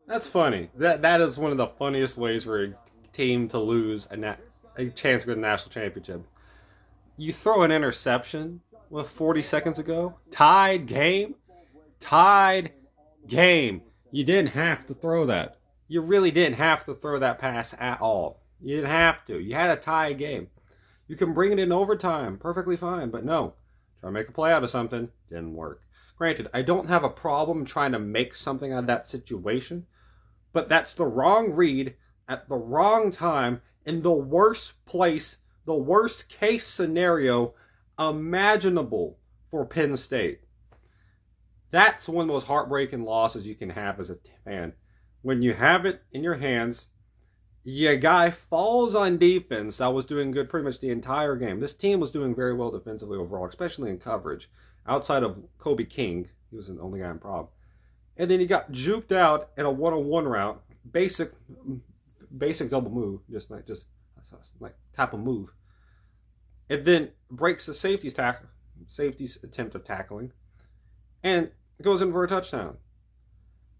That's funny. That is one of the funniest ways for a team to lose a chance to go to the national championship. You throw an interception with 40 seconds ago, tied game. You didn't have to throw that. You really didn't have to throw that pass at all. You didn't have to. You had a tie game. You can bring it in overtime, perfectly fine, but no. Try to make a play out of something, didn't work. Granted, I don't have a problem trying to make something out of that situation, but that's the wrong read at the wrong time in the worst place, the worst case scenario imaginable for Penn State. That's one of the most heartbreaking losses you can have as a fan. When you have it in your hands, your guy falls on defense that was doing good pretty much the entire game. This team was doing very well defensively overall, especially in coverage. Outside of Kobe King, he was the only guy in problem. And then he got juked out in a one-on-one route, basic double move, just like type of move. And then breaks the safety's attempt of tackling, and goes in for a touchdown.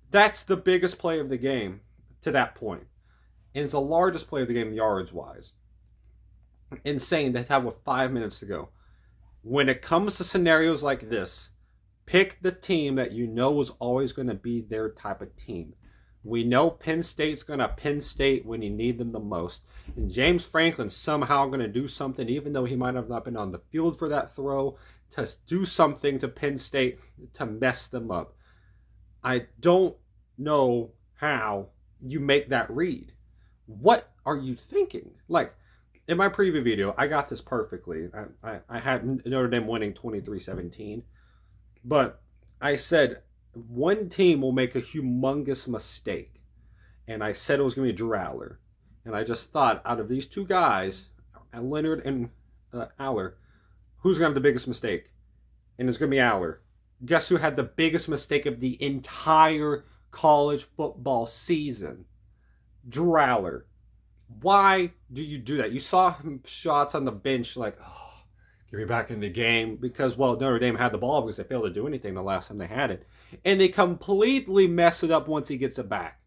That's the biggest play of the game to that point. And it's the largest play of the game yards-wise. Insane to have with 5 minutes to go. When it comes to scenarios like this, pick the team that you know is always going to be their type of team. We know Penn State's going to Penn State when you need them the most. And James Franklin's somehow going to do something, even though he might have not been on the field for that throw, to do something to Penn State to mess them up. I don't know how you make that read. What are you thinking? Like, in my preview video, I got this perfectly. I had Notre Dame winning 23-17. But I said one team will make a humongous mistake. And I said it was going to be Drew Aller. And I just thought, out of these two guys, Leonard and Aller, who's going to have the biggest mistake? And it's going to be Aller. Guess who had the biggest mistake of the entire college football season? Drew Aller. Why do you do that? You saw him shots on the bench like, oh, get me back in the game. Because, well, Notre Dame had the ball because they failed to do anything the last time they had it. And they completely mess it up once he gets it back.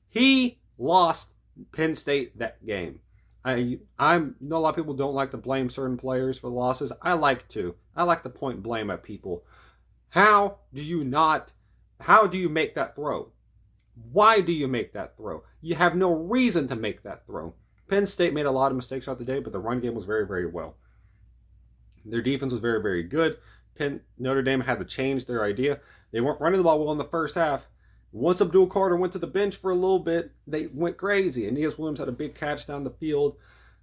He lost Penn State that game. I know a lot of people don't like to blame certain players for losses. I like to. I like to point blame at people. How do you make that throw? Why do you make that throw? You have no reason to make that throw. Penn State made a lot of mistakes throughout the day, but the run game was very, very well. Their defense was very, very good. Notre Dame had to change their idea. They weren't running the ball well in the first half. Once Abdul Carter went to the bench for a little bit, they went crazy. Aeneas Williams had a big catch down the field.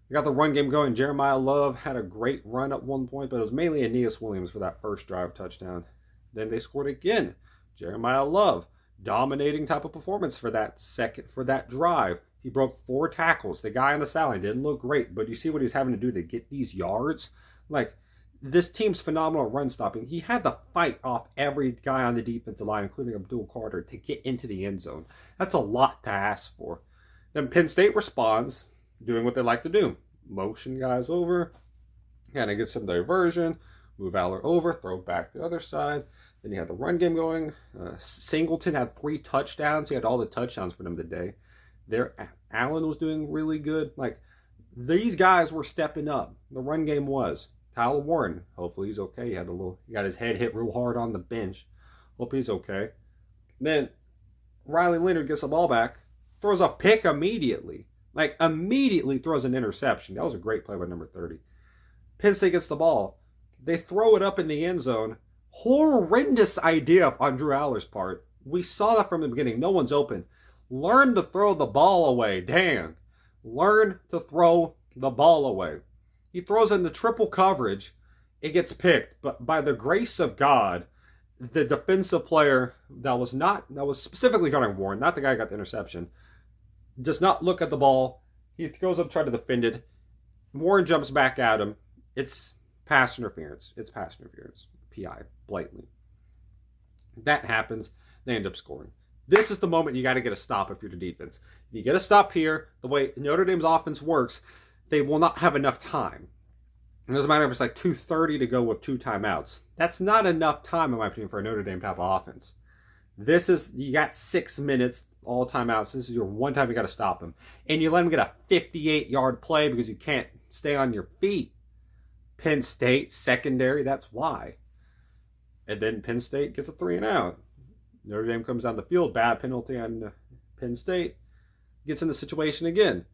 They got the run game going. Jeremiah Love had a great run at one point, but it was mainly Aeneas Williams for that first drive touchdown. Then they scored again. Jeremiah Love, dominating type of performance for that drive. He broke 4 tackles. The guy on the sideline didn't look great, but you see what he was having to do to get these yards? Like, this team's phenomenal run stopping. He had to fight off every guy on the defensive line, including Abdul Carter, to get into the end zone. That's a lot to ask for. Then Penn State responds, doing what they like to do. Motion guys over, kind of get some diversion, move Aller over, throw back the other side. Then you had the run game going. Singleton had 3 touchdowns. He had all the touchdowns for them today. Allen was doing really good. Like, these guys were stepping up. The run game was. Tyler Warren, hopefully he's okay. He got his head hit real hard on the bench. Hope he's okay. Then Riley Leonard gets the ball back, throws a pick immediately. Like, immediately throws an interception. That was a great play by number 30. Penn State gets the ball. They throw it up in the end zone. Horrendous idea on Drew Aller's part. We saw that from the beginning. No one's open. Learn to throw the ball away. Dang. Learn to throw the ball away. He throws in the triple coverage. It gets picked. But by the grace of God, the defensive player that was specifically guarding Warren, not the guy who got the interception, does not look at the ball. He goes up to try to defend it. Warren jumps back at him. It's pass interference. PI, blatantly. That happens. They end up scoring. This is the moment you got to get a stop if you're the defense. If you get a stop here, the way Notre Dame's offense works, they will not have enough time. It doesn't matter if it's like 2:30 to go with 2 timeouts. That's not enough time, in my opinion, for a Notre Dame type of offense. You got 6 minutes, all timeouts. This is your one time you got to stop him. And you let him get a 58-yard play because you can't stay on your feet. Penn State, secondary, that's why. And then Penn State gets a 3-and-out. Notre Dame comes down the field, bad penalty on Penn State. Gets in the situation again.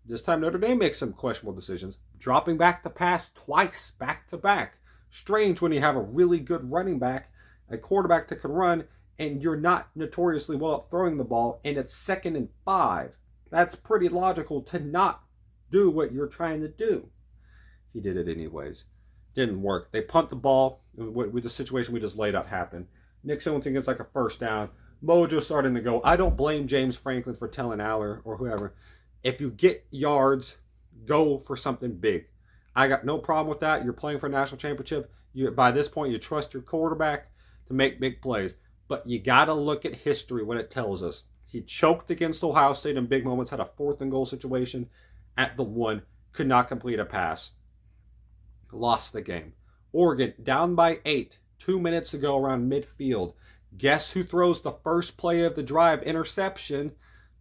This time Notre Dame makes some questionable decisions. Dropping back to pass twice, back to back. Strange when you have a really good running back, a quarterback that can run, and you're not notoriously well at throwing the ball, and it's 2nd and 5. That's pretty logical to not do what you're trying to do. He did it anyways. Didn't work. They punt the ball with the situation we just laid out happen. Nick Singleton gets like a first down. Mojo starting to go. I don't blame James Franklin for telling Aller or whoever, if you get yards, go for something big. I got no problem with that. You're playing for a national championship. By this point, you trust your quarterback to make big plays. But you got to look at history, what it tells us. He choked against Ohio State in big moments, had a 4th and goal situation at the 1, could not complete a pass. Lost the game. Oregon down by 8, 2 minutes to go around midfield. Guess who throws the first play of the drive? Interception.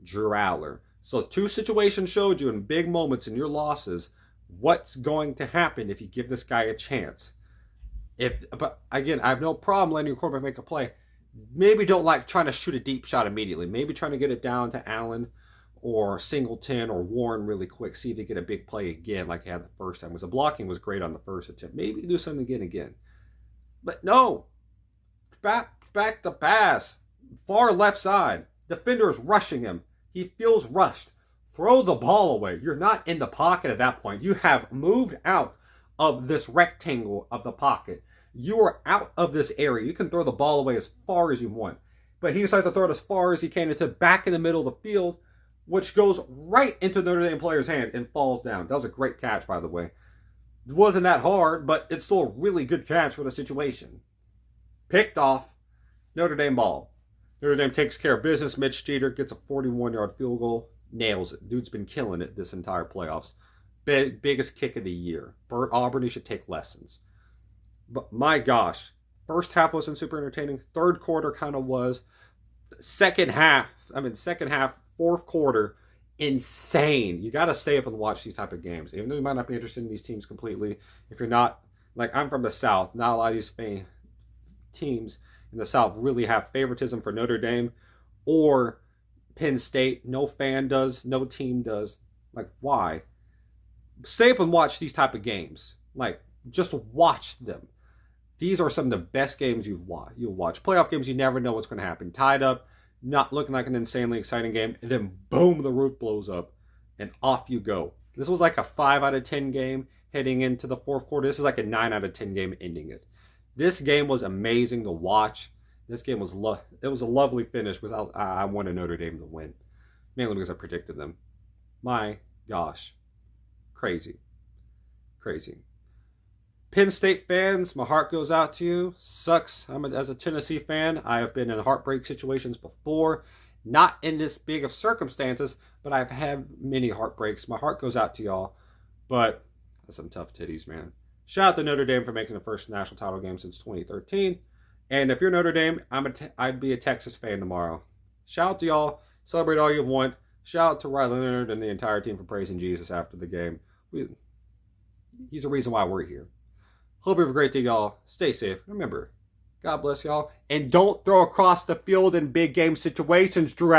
Drew Aller. So 2 situations showed you in big moments in your losses what's going to happen if you give this guy a chance. But again, I have no problem letting your quarterback make a play. Maybe don't like trying to shoot a deep shot immediately. Maybe trying to get it down to Allen or Singleton or Warren really quick. See if they get a big play again like he had the first time. Because the blocking was great on the first attempt. Maybe do something again. But no. Back to pass. Far left side. Defender is rushing him. He feels rushed. Throw the ball away. You're not in the pocket at that point. You have moved out of this rectangle of the pocket. You are out of this area. You can throw the ball away as far as you want. But he decides to throw it as far as he can into back in the middle of the field, which goes right into the Notre Dame player's hand and falls down. That was a great catch, by the way. It wasn't that hard, but it's still a really good catch for the situation. Picked off. Notre Dame ball. Notre Dame takes care of business. Mitch Jeter gets a 41-yard field goal. Nails it. Dude's been killing it this entire playoffs. Biggest kick of the year. Bert Auburn, he should take lessons. But my gosh, first half wasn't super entertaining. Third quarter kind of was. Second half, fourth quarter, insane. You got to stay up and watch these type of games. Even though you might not be interested in these teams completely. If you're not, like I'm from the South, not a lot of these teams in the South really have favoritism for Notre Dame or Penn State. No fan does, no team does. Like, why? Stay up and watch these type of games. Like, just watch them. These are some of the best games you'll watch. Playoff games, you never know what's going to happen. Tied up, not looking like an insanely exciting game, and then boom, the roof blows up, and off you go. This was like a 5 out of 10 game heading into the fourth quarter. This is like a 9 out of 10 game ending it. This game was amazing to watch. This game was it was a lovely finish because I wanted Notre Dame to win, mainly because I predicted them. My gosh, crazy. Penn State fans, my heart goes out to you. Sucks. As a Tennessee fan, I have been in heartbreak situations before. Not in this big of circumstances, but I've had many heartbreaks. My heart goes out to y'all. But that's some tough titties, man. Shout out to Notre Dame for making the first national title game since 2013. And if you're Notre Dame, I'd be a Texas fan tomorrow. Shout out to y'all. Celebrate all you want. Shout out to Riley Leonard and the entire team for praising Jesus after the game. He's the reason why we're here. Hope you have a great day, y'all. Stay safe. Remember, God bless y'all. And don't throw across the field in big game situations, Drew.